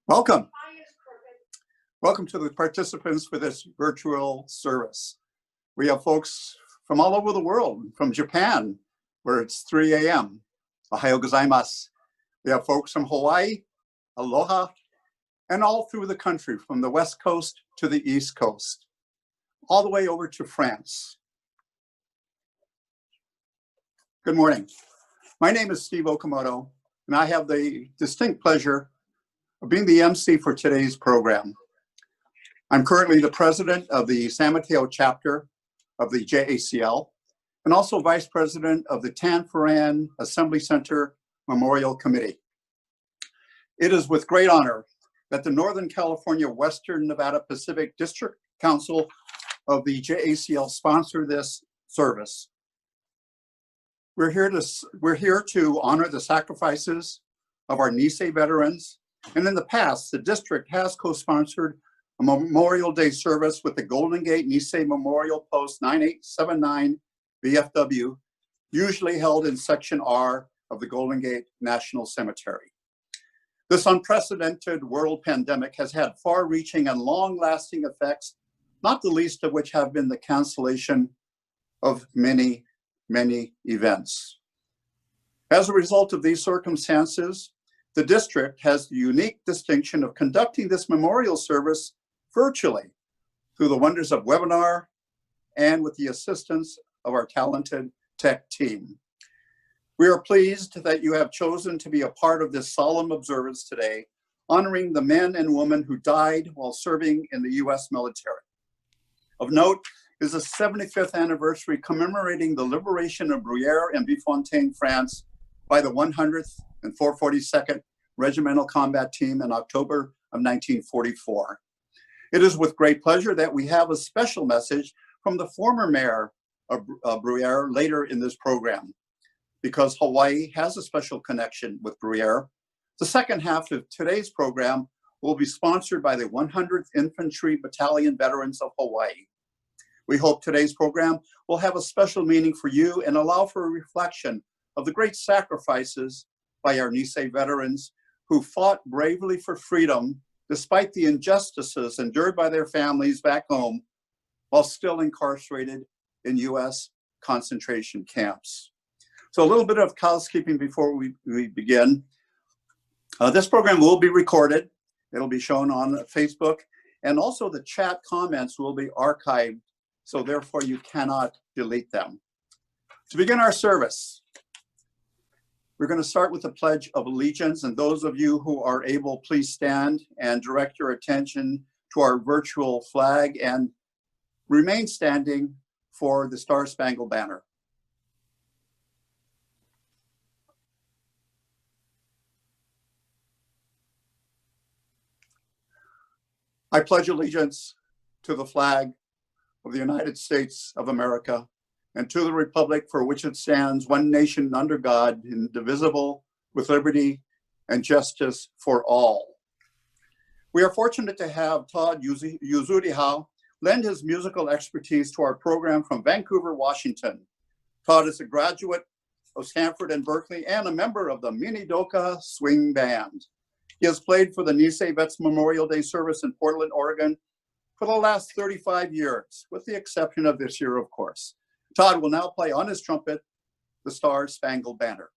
Welcome. Welcome to the participants for this virtual service. We have folks from all over the world, from Japan, where it's 3 a.m. Ohayo gozaimasu. We have folks from Hawaii, aloha, and all through the country, from the West Coast to the East Coast, all the way over to France. Good morning. My name is Steve Okamoto, and I have the distinct pleasure of being the MC for today's program. I'm currently the president of the San Mateo chapter of the JACL, and also vice president of the Tanforan Assembly Center Memorial Committee. It is with great honor that the Northern California Western Nevada Pacific District Council of the JACL sponsor this service. We're here to honor the sacrifices of our Nisei veterans, and in the past, the district has co-sponsored a Memorial Day service with the Golden Gate Nisei Memorial Post 9879 VFW, usually held in Section R of the Golden Gate National Cemetery. This unprecedented world pandemic has had far-reaching and long-lasting effects, not the least of which have been the cancellation of many events. As a result of these circumstances, the district has the unique distinction of conducting this memorial service virtually through the wonders of webinar and with the assistance of our talented tech team. We are pleased that you have chosen to be a part of this solemn observance today, honoring the men and women who died while serving in the U.S. military. Of note is the 75th anniversary commemorating the liberation of Bruyères and Bifontaine, France, by the 100th and 442nd Regimental Combat Team in October of 1944. It is with great pleasure that we have a special message from the former mayor of Bruyères later in this program. Because Hawaii has a special connection with Bruyères, the second half of today's program will be sponsored by the 100th Infantry Battalion Veterans of Hawaii. We hope today's program will have a special meaning for you and allow for a reflection of the great sacrifices by our Nisei veterans who fought bravely for freedom despite the injustices endured by their families back home while still incarcerated in U.S. concentration camps. So a little bit of housekeeping before we begin. This program will be recorded. It'll be shown on Facebook, and also the chat comments will be archived, so therefore you cannot delete them. To begin our service, we're going to start with the Pledge of Allegiance, and those of you who are able, please stand and direct your attention to our virtual flag and remain standing for the Star-Spangled Banner. I pledge allegiance to the flag of the United States of America and to the republic for which it stands, one nation under God, indivisible, with liberty and justice for all. We are fortunate to have Todd Yuzuriha lend his musical expertise to our program from Vancouver, Washington. Todd is a graduate of Stanford and Berkeley and a member of the Minidoka Swing Band. He has played for the Nisei Vets Memorial Day service in Portland, Oregon for the last 35 years, with the exception of this year, of course. Todd will now play on his trumpet, the Star-Spangled Banner.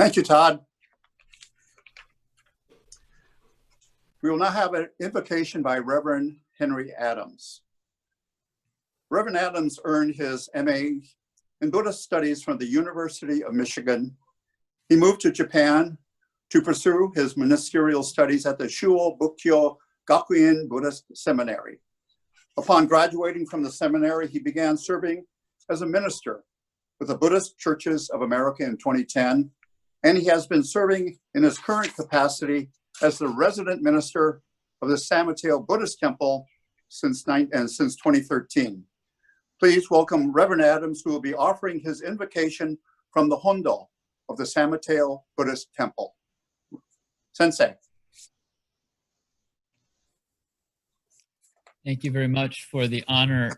Thank you, Todd. We will now have an invocation by Reverend Henry Adams. Reverend Adams earned his MA in Buddhist Studies from the University of Michigan. He moved to Japan to pursue his ministerial studies at the Shuo Bukkyo Gakuin Buddhist Seminary. Upon graduating from the seminary, he began serving as a minister with the Buddhist Churches of America in 2010, and he has been serving in his current capacity as the resident minister of the San Mateo Buddhist Temple since 2013. Please welcome Reverend Adams, who will be offering his invocation from the Hondo of the San Mateo Buddhist Temple. Sensei. Thank you very much for the honor.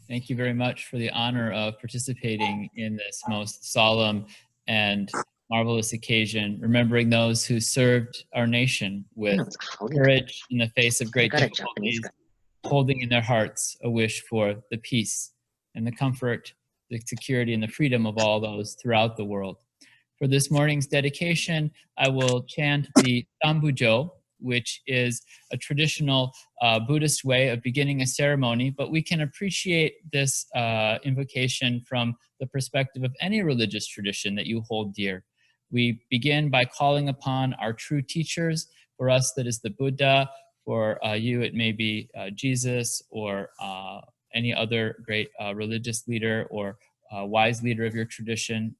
Thank you very much for the honor of participating in this most solemn and marvelous occasion, remembering those who served our nation with courage in the face of great difficulties, holding in their hearts a wish for the peace and the comfort, the security, and the freedom of all those throughout the world. For this morning's dedication, I will chant the Sambujo, which is a traditional Buddhist way of beginning a ceremony, but we can appreciate this invocation from the perspective of any religious tradition that you hold dear. We begin by calling upon our true teachers. For us, that is the Buddha. For you, it may be Jesus or any other great religious leader or wise leader of your tradition.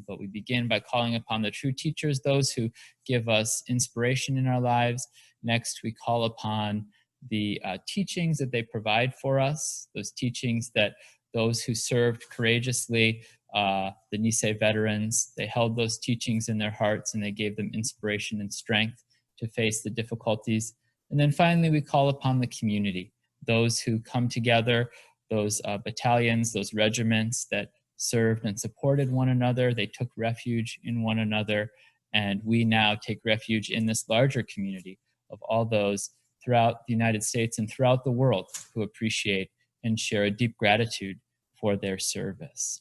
But we begin by calling upon the true teachers, those who give us inspiration in our lives. Next, we call upon the teachings that they provide for us, those teachings that those who served courageously, the Nisei veterans, they held those teachings in their hearts and they gave them inspiration and strength to face the difficulties. And then finally, we call upon the community, those who come together, those battalions, those regiments that served and supported one another. They took refuge in one another, and we now take refuge in this larger community of all those throughout the United States and throughout the world who appreciate and share a deep gratitude for their service.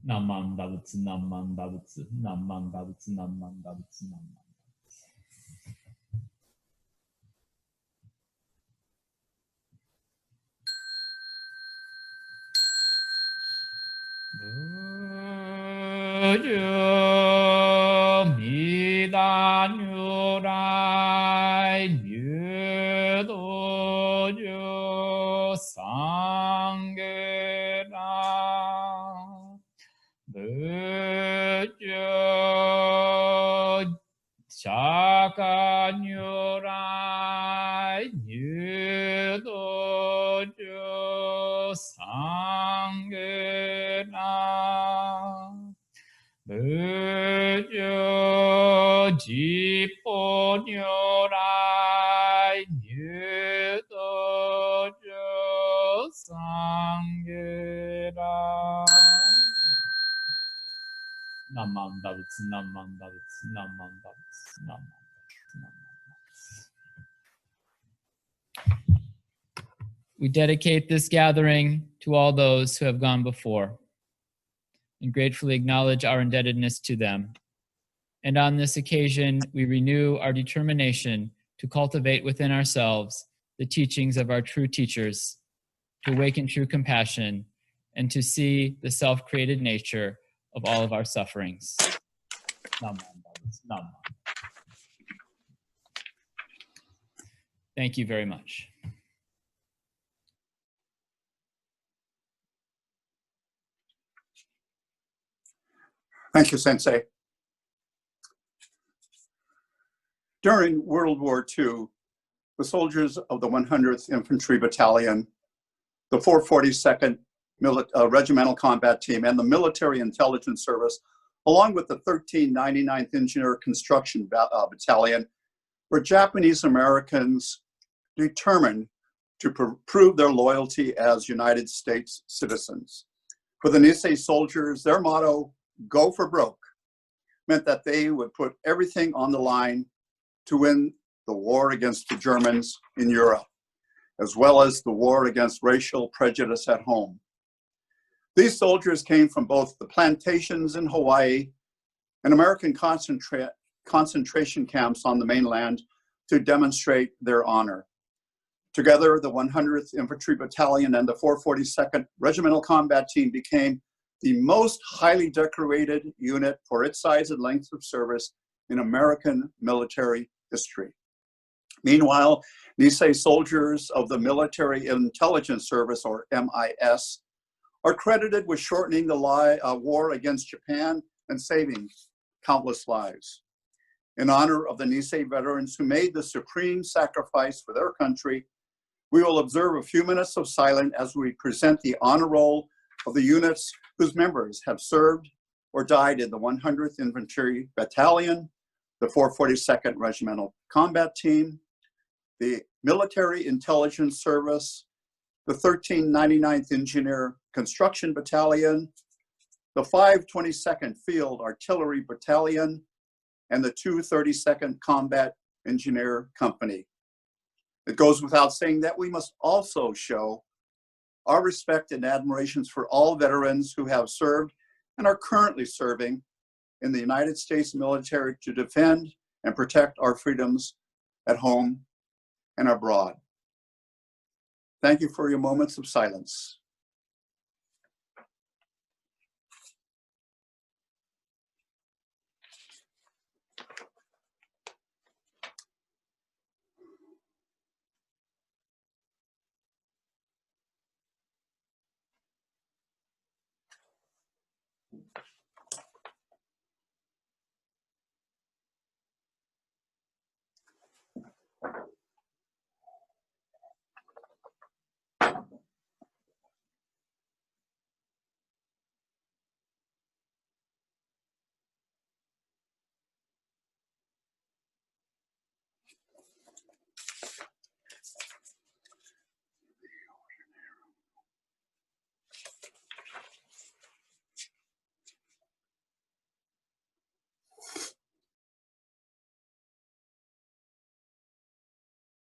Namman Bavutsu, Namman Bavutsu, Namman Bavutsu, Namman Bavutsu, Namman. Buju Midan Yurai Nyudoju Sangera Buju Shaka Nyurai Nyudoju Sangera Bujo Jipo Nyorai Nyudojo Sangera. Namman Bavutsu, Namman Bavutsu, Namman Bavutsu, Namman Bavutsu. We dedicate this gathering to all those who have gone before and gratefully acknowledge our indebtedness to them. And on this occasion, we renew our determination to cultivate within ourselves the teachings of our true teachers, to awaken true compassion, and to see the self-created nature of all of our sufferings. Thank you very much. Thank you, Sensei. During World War II, the soldiers of the 100th Infantry Battalion, the 442nd Regimental Combat Team, and the Military Intelligence Service, along with the 1399th Engineer Construction Battalion, were Japanese Americans determined to prove their loyalty as United States citizens. For the Nisei soldiers, their motto, "Go for broke," meant that they would put everything on the line to win the war against the Germans in Europe, as well as the war against racial prejudice at home. These soldiers came from both the plantations in Hawaii and American concentration camps on the mainland to demonstrate their honor. Together, the 100th Infantry Battalion and the 442nd Regimental Combat Team became the most highly decorated unit for its size and length of service in American military history. Meanwhile, Nisei soldiers of the Military Intelligence Service, or MIS, are credited with shortening the war against Japan and saving countless lives. In honor of the Nisei veterans who made the supreme sacrifice for their country, we will observe a few minutes of silence as we present the honor roll of the units whose members have served or died in the 100th Infantry Battalion, the 442nd Regimental Combat Team, the Military Intelligence Service, the 1399th Engineer Construction Battalion, the 522nd Field Artillery Battalion, and the 232nd Combat Engineer Company. It goes without saying that we must also show our respect and admirations for all veterans who have served and are currently serving in the United States military to defend and protect our freedoms at home and abroad. Thank you for your moments of silence.